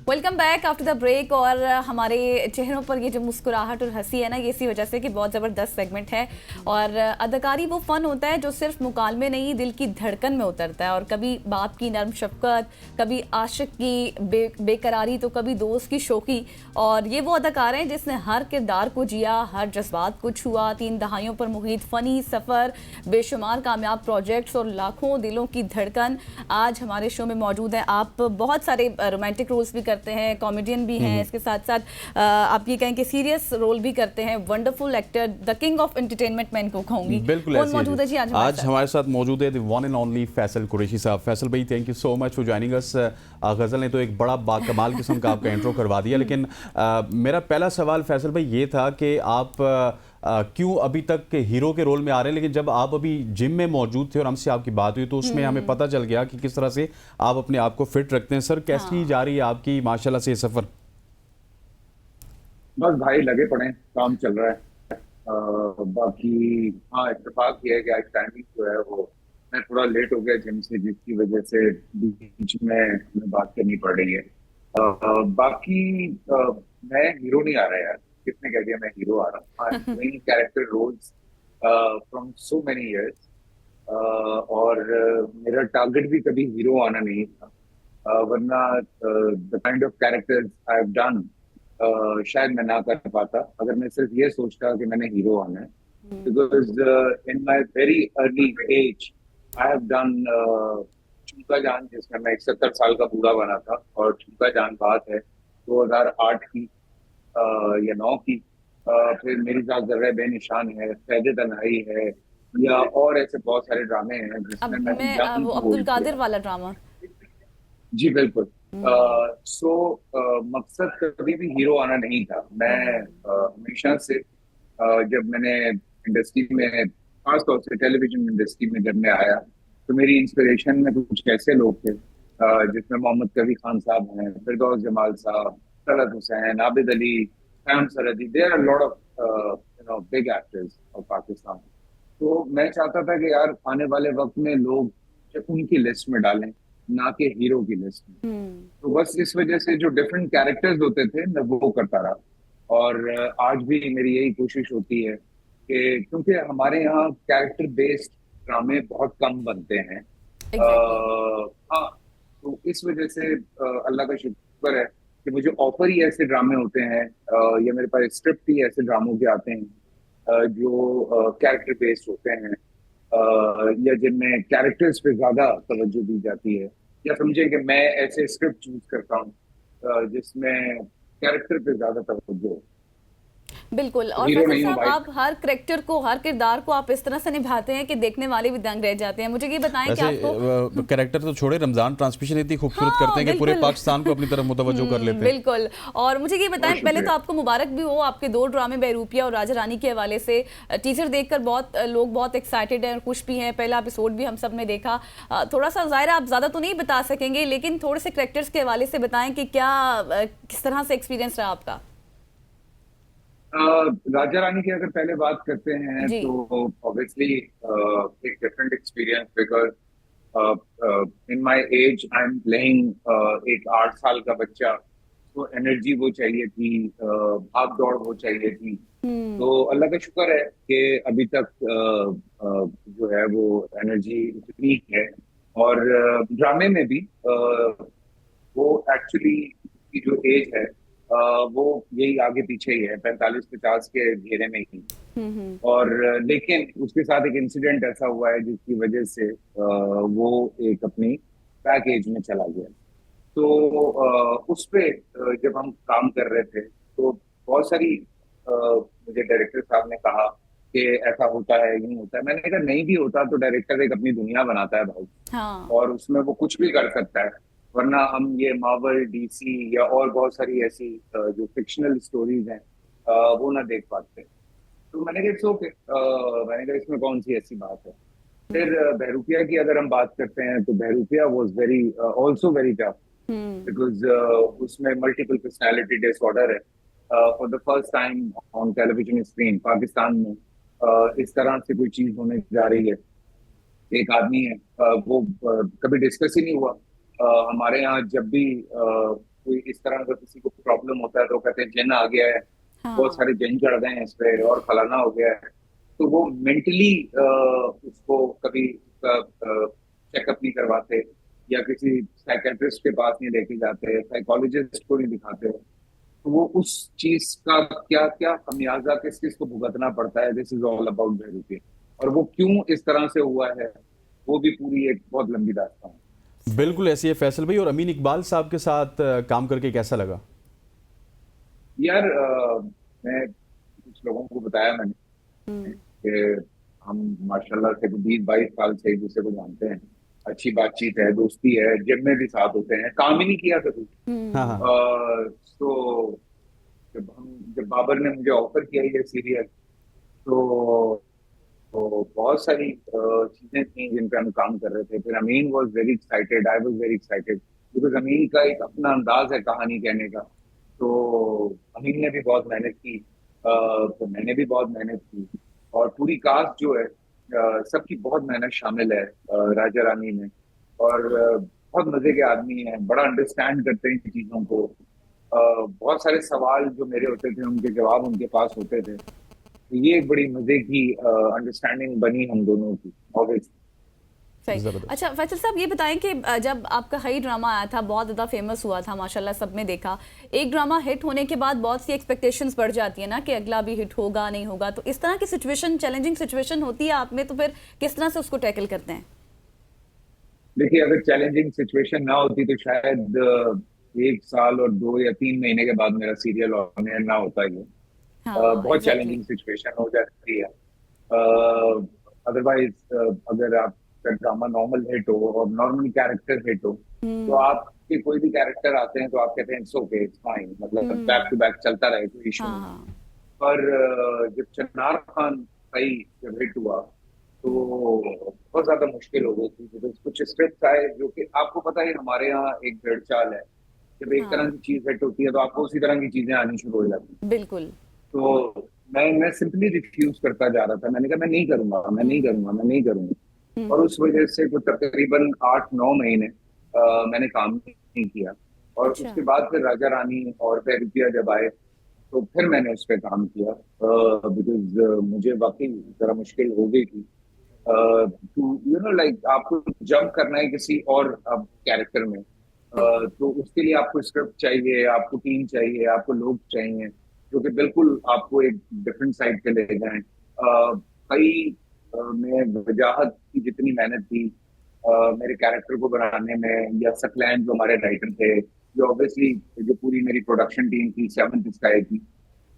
Welcome back after the break. और हमारे चेहरों पर ये जो मुस्कुराहट और हंसी है ना, ये इसी वजह से कि बहुत ज़बरदस्त सेगमेंट है। और अदाकारी वो फ़न होता है जो सिर्फ मुकालमे नहीं, दिल की धड़कन में उतरता है। और कभी बाप की नर्म शफकत, कभी आशिक की बेकरारी, तो कभी दोस्त की शोखी। और ये वो अदाकार हैं जिसने हर किरदार को जिया, हर जज्बात को छुआ। 3 दहाइयों पर मुहित फ़नी सफ़र, बेशुमार कामयाब प्रोजेक्ट्स और लाखों दिलों की धड़कन आज हमारे शो में मौजूद है। आप बहुत सारे रोमांटिक रोल्स भी करते हैं, कॉमेडियन भी हैं, इसके साथ साथ आप ये कहें कि सीरियस रोल भी करते हैं। Wonderful actor, the king of entertainment मैं इनको कहूंगी। बिल्कुल कौन मौजूद है जी आज हमारे साथ मौजूद है the one and only Faisal Qureshi साहब। फैसल भाई, thank you so much for joining us. गज़ल ने तो एक बड़ा बाकमाल किस्म का आपका इंट्रो करवा दिया, लेकिन मेरा पहला सवाल फैसल भाई ये था कि आप क्यों अभी तक हीरो के रोल में आ रहे हैं, लेकिन जब आप अभी जिम में मौजूद थे और हमसे आपकी बात हुई तो उसमें हमें पता चल गया कि किस तरह से आप अपने आप को फिट रखते हैं। सर, कैसी जा रही है आपकी माशाल्लाह से ये सफर? बस भाई लगे पड़े हैं, काम चल रहा है। बाकी हाँ, इत्तेफाक ये है कि आज टाइमिंग जो है वो मैं थोड़ा लेट हो गया जिम से, जिसकी वजह से बीच में हमें बात करनी पड़ रही है। बाकी मैं हीरो नहीं आ रहा यार, किसने कह दिया मैं हीरो आ रहा हूँ। Doing character roles from so many years. और मेरा टारगेट भी कभी हीरो आना नहीं था। वरना the kind of characters I have done शायद मैं ना कर पाता अगर मैं सिर्फ ये सोचता कि मैंने हीरो आना है। Because in my very early age I have done चूका जान, जिसमें मैं 71 साल का बूढ़ा बना था। और चूका जान बात है 2008 की या 9 की। फिर मेरी साथ जर्रे बेनिशान है, फैज़े तन्हाई है, या और ऐसे बहुत सारे ड्रामे हैं अब जिसमें मैंने मैं यंग वो अब्दुल रोल कादिर किया। वाला ड्रामा। जी बिल्कुल। सो मकसद कभी भी हीरो आना नहीं था। मैं हमेशा से जब मैंने इंडस्ट्री में, खासतौर से टेलीविजन इंडस्ट्री में जब मैं आया, तो मेरी इंस्पिरेशन में कुछ ऐसे लोग थे जिसमें मोहम्मद कबीर खान साहब हैं, Firdous Jamal Sahab, Talat Hussain, Abid Ali, Faim Sarhadi. There are lot of big actors of Pakistan. तो मैं चाहता था कि यार आने वाले वक्त में लोग उनकी लिस्ट में डालें, ना कि हीरो की लिस्ट में। तो बस इस वजह से जो डिफरेंट कैरेक्टर्स होते थे मैं वो करता रहा। और आज भी मेरी यही कोशिश होती है कि, क्योंकि हमारे यहाँ कैरेक्टर बेस्ड ड्रामे बहुत कम बनते हैं। एग्जैक्टली। हाँ, तो इस वजह से अल्लाह का शुक्र है कि मुझे ऑफर ही ऐसे ड्रामे होते हैं, या मेरे पास स्क्रिप्ट ही ऐसे ड्रामों के आते हैं जो कैरेक्टर बेस्ड होते हैं, या जिनमें कैरेक्टर्स पे ज्यादा तवज्जो दी जाती है। या समझे कि मैं ऐसे स्क्रिप्ट चूज करता हूँ जिसमें कैरेक्टर पे ज्यादा तवज्जो हो। बिल्कुल। और हीरो फैसल नहीं हूँ साहब, भाई। आप हर करेक्टर को, हर किरदार को आप इस तरह से निभाते हैं कि देखने वाले भी दंग रह जाते हैं। मुझे ये बताएं कि वैसे आपको कैरेक्टर तो छोड़े, रमजान ट्रांसमिशन इतनी खूबसूरत करते हाँ हैं कि पूरे बिल्कुल। पाकिस्तान को अपनी तरफ मुतवज्जो कर लेते हैं। बिल्कुल। और मुझे ये बताएं, बहुत पहले तो शुक्रिया। आपको मुबारक भी हो आपके 2 ड्रामे बहरूपिया और राजा रानी के हवाले से। टीजर देखकर बहुत लोग बहुत एक्साइटेड हैं और खुश भी हैं। पहला एपिसोड भी हम सब ने देखा। थोड़ा सा ज़ाहिर आप ज़्यादा तो नहीं बता सकेंगे, लेकिन थोड़े से करेक्टर्स के हवाले से बताएं कि क्या किस तरह से एक्सपीरियंस रहा आपका। राजा रानी की अगर पहले बात करते हैं जी। तो ऑब्वियसली एक different experience, because in my age I am playing एक 8 साल का बच्चा। तो एनर्जी वो चाहिए थी, भाग दौड़ वो चाहिए थी। तो अल्लाह का शुक्र है कि अभी तक जो है वो एनर्जी उतनी है। और ड्रामे में भी वो एक्चुअली की जो एज है वो यही आगे पीछे ही है, 45-50 के घेरे में ही। और लेकिन उसके साथ एक इंसिडेंट ऐसा हुआ है जिसकी वजह से वो एक अपनी बैक एज में चला गया। तो उस पे जब हम काम कर रहे थे तो बहुत सारी मुझे डायरेक्टर साहब ने कहा कि ऐसा होता है, यूं होता है। मैंने कहा नहीं भी होता तो डायरेक्टर एक अपनी दुनिया बनाता है भाई, हाँ। और उसमें वो कुछ भी कर सकता है। वरना हम ये मार्वल, डीसी या और बहुत सारी ऐसी जो फिक्शनल स्टोरीज हैं वो ना देख पाते। तो मैंने कहा इट्स ओके। मैंने कहा इसमें कौन सी ऐसी बात है। फिर बहरूपिया की अगर हम बात करते हैं तो Behroopia was very also very tough, because उसमें मल्टीपल पर्सनालिटी डिसऑर्डर है। For the first time on television screen Pakistan में इस तरह से कोई चीज होने जा रही है। एक आदमी है, वो कभी डिस्कस ही नहीं हुआ। हमारे यहाँ जब भी कोई इस तरह का किसी को प्रॉब्लम होता है तो कहते हैं जिन आ गया है, बहुत हाँ। सारे जिन चढ़ गए हैं इस पे और फलाना हो गया है। तो वो मेंटली उसको कभी चेकअप नहीं करवाते या किसी साइकेट्रिस्ट के पास नहीं लेके जाते, साइकोलॉजिस्ट को नहीं दिखाते। तो वो उस चीज का क्या क्या खमियाजा किस किस को भुगतना पड़ता है, दिस इज ऑल अबाउट बेरुपी। और वो क्यों इस तरह से हुआ है, वो भी पूरी एक बहुत लंबी दास्तान है। सही। बिल्कुल ऐसी है फैसल भाई। और अमीन इकबाल साहब के साथ काम करके कैसा लगा? यार मैं कुछ लोगों को बताया मैंने हम्म। कि हम माशाल्लाह से 20-22 साल से एक दूसरे को जानते हैं, अच्छी बातचीत है, दोस्ती है, जिम में भी साथ होते हैं, काम ही नहीं किया कभी। हाँ हम्म। हाँ। तो जब बाबर ने मुझे ऑफर किया ये सीरियल, तो बहुत सारी चीजें थी जिन पे हम काम कर रहे थे। फिर Amin was very excited, I was very excited, because Amin का एक अपना अंदाज है कहानी कहने का। तो अमीन ने भी बहुत मेहनत की, तो मैंने भी बहुत मेहनत की, और पूरी कास्ट जो है सबकी बहुत मेहनत शामिल है राजा रानी में। और बहुत मजे के आदमी हैं, बड़ा अंडरस्टैंड करते हैं चीजों को। बहुत सारे सवाल जो मेरे होते थे उनके जवाब उनके पास होते थे। तो ये एक बड़ी मजे की अंडरस्टैंडिंग बनी हम दोनों की, ऑब्वियसली। सही। जबरदस्त। अच्छा फैसल साहब, ये बताएं कि जब आपका हई ड्रामा आया था, बहुत ज़्यादा फेमस हुआ था माशाल्लाह, सब ने देखा। एक ड्रामा हिट होने के बाद बहुत सी एक्सपेक्टेशंस बढ़ जाती है ना कि अगला भी हिट होगा नहीं होगा। तो इस तरह की सिचुएशन, चैलेंजिंग सिचुएशन होती है आप में, तो फिर किस तरह से उसको टैकल करते हैं? देखिए, अगर चैलेंजिंग सिचुएशन ना होती तो शायद 1 साल और 2 या 3 महीने के बाद मेरा सीरियल ऑन एयर ना होता ही है। हाँ, बहुत एग्जैक्टली। चैलेंजिंग सिचुएशन हो जाती है। अदरवाइज अगर आपका ड्रामा नॉर्मल हिट हो और नॉर्मल कैरेक्टर हिट हो, तो हम्म। आपके कोई भी कैरेक्टर आते हैं तो आप कहते हैं इट्स ओके, इट्स फाइन, मतलब बैक हम्म। टू बैक चलता रहे, कोई इशू हाँ नहीं। हाँ। पर जब चन्नार खान भाई जब हिट हुआ, तो बहुत ज्यादा मुश्किल हो गई थी, क्योंकि कुछ स्क्रिप्ट आए जो कि आपको पता है हमारे यहाँ एक भेड़ चाल है, जब एक तरह हाँ, की चीज हिट होती है तो आपको उसी तरह की चीजें आनी शुरू हो जाती हैं। बिल्कुल। तो मैं सिंपली रिफ्यूज करता जा रहा था, मैंने कहा मैं नहीं करूंगा, मैं नहीं हम्म। करूंगा, मैं नहीं करूंगा। और हम्म। उस वजह से कुछ तकरीबन 8-9 महीने मैंने काम नहीं किया। और अच्छा। उसके बाद फिर राजा रानी और रुपया जब आए, तो फिर मैंने उस पर काम किया, बिकॉज मुझे वाकई जरा मुश्किल हो गई थी टू लाइक आपको जंप करना है किसी और अब कैरेक्टर में। बिल्कुल। तो उसके लिए आपको स्क्रिप्ट चाहिए, आपको टीम चाहिए, आपको लोग चाहिए जो कि बिल्कुल आपको एक डिफरेंट साइड पे ले जाएं। कई मैं वजाहत की जितनी मेहनत थी मेरे कैरेक्टर को बनाने में, या सकलैन जो हमारे राइटर थे, जो ऑब्वियसली जो पूरी मेरी प्रोडक्शन टीम थी, सेवंथ स्काई की,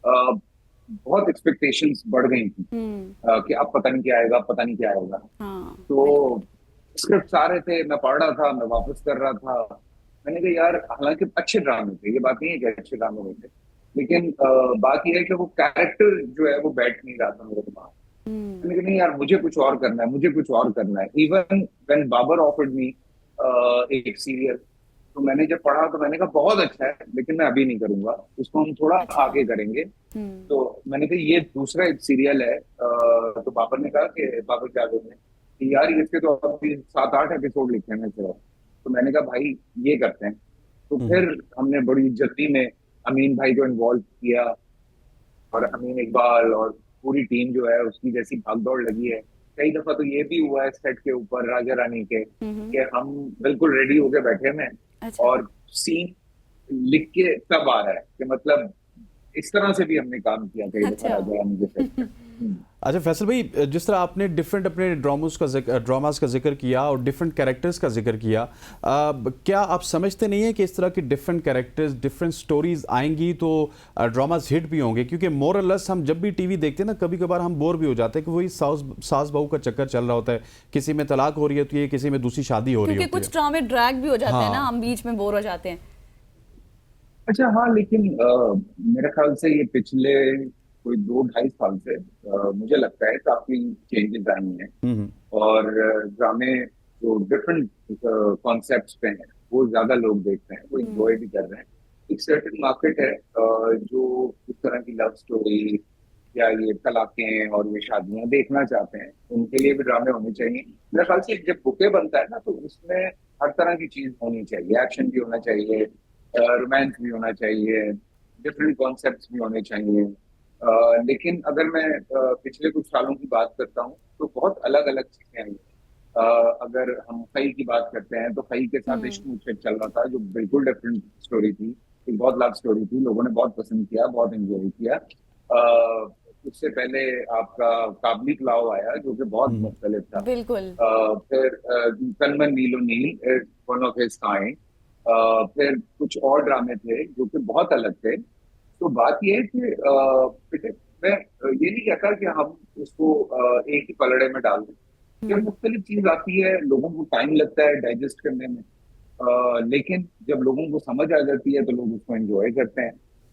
बहुत एक्सपेक्टेशंस बढ़ गई थी हम्म। कि अब पता नहीं क्या आएगा, अब पता नहीं क्या आएगा। हाँ, तो बिल्कुल। स्क्रिप्ट आ रहे थे, मैं पढ़ रहा था, मैं वापस कर रहा था। मैंने कहा यार, हालांकि अच्छे ड्रामे थे, ये बात नहीं है कि अच्छे ड्रामे नहीं थे, लेकिन बात यह है कि वो कैरेक्टर जो है वो बैठ नहीं रहा था मेरे दिमाग। हम्म। मैंने कहा नहीं यार, मुझे कुछ और करना है, मुझे कुछ और करना है। Even when Babar offered me एक सीरियल, तो मैंने जब पढ़ा तो मैंने कहा बहुत अच्छा है, लेकिन मैं अभी नहीं करूंगा, उसको हम थोड़ा अच्छा। आगे करेंगे। हम्म। तो मैंने कहा ये दूसरा एक सीरियल है, तो बाबर ने कहा कि बाबर जावेद ने कि यार इसके तो अभी 7-8 एपिसोड लिखे हैं सिर्फ। तो मैंने कहा भाई ये करते हैं। तो हम्म। फिर हमने बड़ी जल्दी में अमीन भाई को इन्वॉल्व किया, और अमीन इकबाल और पूरी टीम जो है उसकी जैसी भागदौड़ लगी है। कई दफा तो ये भी हुआ है सेट के ऊपर राजा रानी के, हम्म। कि हम बिल्कुल रेडी होके बैठे हैं अच्छा। और सीन लिख के तब आ रहा है, कि मतलब इस तरह से भी हमने काम किया कई दफा अच्छा। राजा रानी के सेट पे। अच्छा फैसल भाई, जिस तरह आपने डिफरेंट अपने ड्रामास का जिक्र किया और डिफरेंट कैरेक्टर्स का जिक्र किया, क्या आप समझते नहीं है कि इस तरह की डिफरेंट कैरेक्टर्स, डिफरेंट स्टोरीज आएंगी तो ड्रामास हिट भी होंगे? क्योंकि मोर और लेस हम जब भी टीवी देखते हैं ना, कभी कभार हम बोर भी हो जाते हैं कि वही सास बहू का चक्कर चल रहा होता है, किसी में तलाक हो रही होती है, किसी में दूसरी शादी हो रही क्योंकि होती कुछ है। ड्रामे ड्रैग भी हो जाते हैं ना, हाँ। हम बीच में बोर हो जाते हैं। अच्छा हाँ, लेकिन मेरे ख्याल से ये पिछले कोई 2-2.5 साल से मुझे लगता है काफी चेंजेस आई हैं। हम्म। और ड्रामे जो डिफरेंट कॉन्सेप्ट्स पे हैं वो ज्यादा लोग देख रहे हैं, वो हम्म। इंजॉय भी कर रहे हैं। एक सर्टेन मार्केट है जो इस तरह की लव स्टोरी या ये तलाकें और ये शादियां देखना चाहते हैं, उनके लिए भी ड्रामे होने चाहिए। मेरे ख्याल से जब बुके बनता है ना, तो उसमें हर तरह की चीज होनी चाहिए, एक्शन भी होना चाहिए, रोमांस भी होना चाहिए, डिफरेंट कॉन्सेप्ट्स भी होने चाहिए। लेकिन अगर मैं पिछले कुछ सालों की बात करता हूँ तो बहुत अलग अलग चीजें आई। अगर हम फई की बात करते हैं तो फई के साथ इश्क मुझसे चल रहा था, जो बिल्कुल डिफरेंट स्टोरी थी, एक बहुत लव स्टोरी थी, लोगों ने बहुत पसंद किया, बहुत एंजॉय किया। उससे पहले आपका काबली पुलाव आया जो कि बहुत मुख्तलिफ था। बिल्कुल। फिर कलमन नीलो नील is one of his kind. फिर कुछ और ड्रामे थे जो कि बहुत अलग थे। तो बात यह है कि बेटे, मैं ये नहीं कहता कि हम उसको एक ही पलड़े में डाल दें। जब मुख्तलिफ चीज आती है लोगों को टाइम लगता है डाइजेस्ट करने में। लेकिन जब लोगों को समझ आ जाती है तो लोग उसको एंजॉय करते हैं।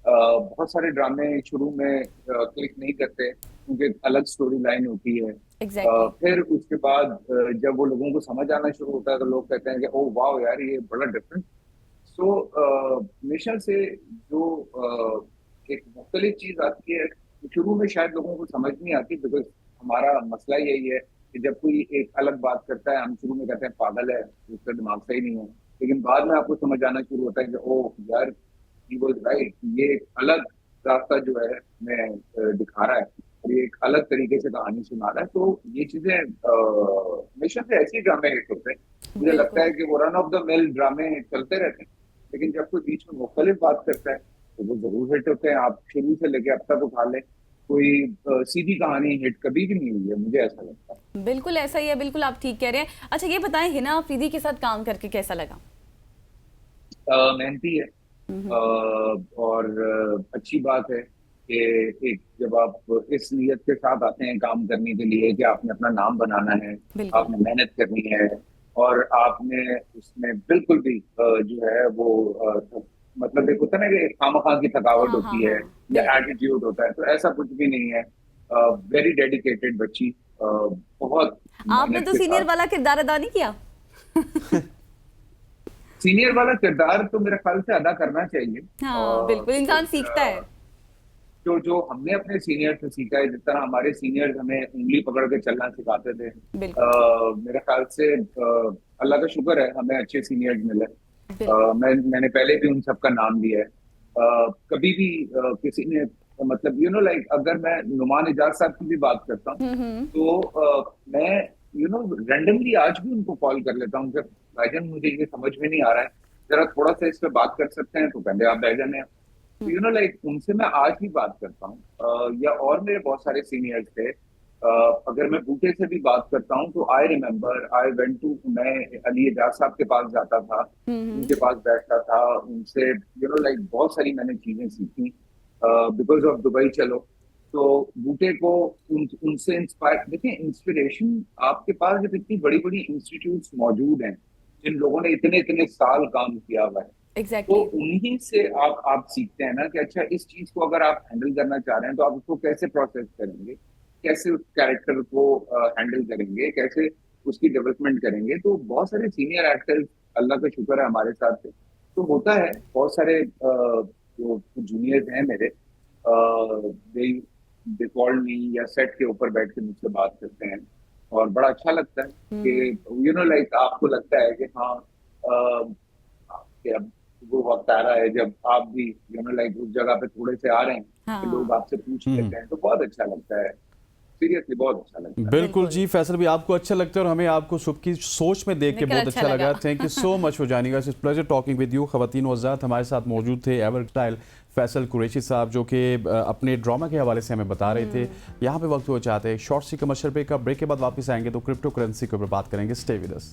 बहुत सारे ड्रामे शुरू में क्लिक नहीं करते क्योंकि एक अलग स्टोरी लाइन होती है। एग्जैक्टली। फिर उसके बाद जब वो लोगों को समझ आना शुरू होता है तो लोग कहते हैं कि ओ वाह यार ये बड़ा डिफरेंट। सो हमेशा से जो एक मुख्तलिफ चीज आती है तो शुरू में शायद लोगों को समझ नहीं आती, बिकॉज हमारा मसला यही है कि जब कोई एक अलग बात करता है हम शुरू में कहते हैं पागल है, उसका दिमाग सही नहीं है। लेकिन बाद में आपको समझ आना शुरू होता है कि ओह यार ही वाज राइट, ये एक अलग रास्ता जो है हमें दिखा रहा है और ये एक अलग तरीके से कहानी सुना रहा है। तो ये चीजें हमेशा से ऐसी ड्रामे हिट होते हैं। मुझे लगता है कि वो रन ऑफ द मिल ड्रामे चलते रहते हैं, लेकिन जब कोई बीच में मुख्तलिफ बात करता है तो वो जरूर हिट होते हैं। आप शुरू से लेके अब तक उठा लें, कोई सीधी कहानी हिट कभी भी नहीं हुई है, मुझे ऐसा लगता है। बिल्कुल ऐसा ही है, बिल्कुल आप ठीक कह रहे हैं। अच्छा ये बताएं, हिना अफरीदी के साथ काम करके कैसा लगा? मेहनती है और अच्छी बात है कि एक जब आप इस नीयत के साथ आते हैं काम करने के लिए कि आपने अपना नाम बनाना है, बिल्कुल। आपने मेहनत करनी है और आपने उसमें बिल्कुल भी जो है वो मतलब एक होता है ना कि खामखा की थकावट हाँ हाँ होती है हाँ, या बिल्कुल। एटीट्यूड होता है, तो ऐसा कुछ भी नहीं है। वेरी डेडिकेटेड बच्ची, बहुत आपने मेहनत तो के सीनियर साथ। वाला किरदार अदा नहीं किया। सीनियर वाला किरदार तो मेरे ख्याल से अदा करना चाहिए। हाँ बिल्कुल, इंसान सीखता है। जो जो हमने अपने सीनियर से सीखा है, जिस तरह हमारे सीनियर्स हमें उंगली पकड़ के चलना सिखाते थे, बिल्कुल। मेरे ख्याल से अल्लाह का शुक्र है हमें अच्छे सीनियर्स मिले। बिल्कुल। मैंने पहले भी उन सबका नाम लिया है। कभी भी किसी ने मतलब लाइक अगर मैं नुमान इजाज साहब की भी बात करता हूँ तो मैं रैंडमली आज भी उनको कॉल कर लेता हूँ कि भाईजान मुझे ये समझ में नहीं आ रहा है, जरा थोड़ा सा इस पे बात कर सकते हैं, तो कहते आप भाईजान है। लाइक उनसे मैं आज भी बात करता हूँ। या और मेरे बहुत सारे सीनियर्स थे। अगर मैं बूटे से भी बात करता हूँ तो I remember I went to, मैं अली एजाज साहब के पास जाता था, उनके पास बैठता था, उनसे लाइक बहुत सारी मैंने चीजें सीखी बिकॉज ऑफ दुबई चलो। तो बूटे को उनसे इंस्पायर, देखिए इंस्पिरेशन आपके पास जब इतनी बड़ी बड़ी इंस्टीट्यूट्स मौजूद हैं जिन लोगों ने इतने इतने साल काम किया हुआ है, तो एग्जैक्टली। उन्हीं से आप सीखते हैं ना कि अच्छा इस चीज को अगर आप हैंडल करना चाह रहे हैं तो आप उसको कैसे प्रोसेस करेंगे, कैसे उस कैरेक्टर को हैंडल करेंगे, कैसे उसकी डेवलपमेंट करेंगे। तो बहुत सारे सीनियर एक्टर्स अल्लाह का शुक्र है हमारे साथ थे। तो होता है बहुत सारे जो जूनियर्स हैं मेरे, दे कॉल मी या सेट के ऊपर बैठ के मुझसे बात करते हैं और बड़ा अच्छा लगता है कि लाइक आपको लगता है कि हाँ कि अब वो वक्त आ रहा है जब आप भी लाइक उस जगह पे थोड़े से आ रहे हैं कि लोग हाँ आपसे पूछ लेते हैं, तो बहुत अच्छा लगता है। सीरियसली बहुत अच्छा लगता है। बिल्कुल जी फैसल भी, आपको अच्छा लगता है और हमें आपको सबकी सोच में देख के लेकिन बहुत अच्छा अच्छा लगा। लगा। Thank you so much for joining us, it's pleasure talking with you. खवातीन व हज़रात, हमारे साथ मौजूद थे एवर स्टाइल फैसल कुरैशी साहब, जो कि अपने ड्रामा के हवाले से हमें बता रहे थे। यहाँ पे वक्त हो चाहते हैं शॉर्ट सी कमर्शियल ब्रेक का। ब्रेक के बाद वापस आएंगे तो क्रिप्टो करेंसी के ऊपर बात करेंगे। Stay with us.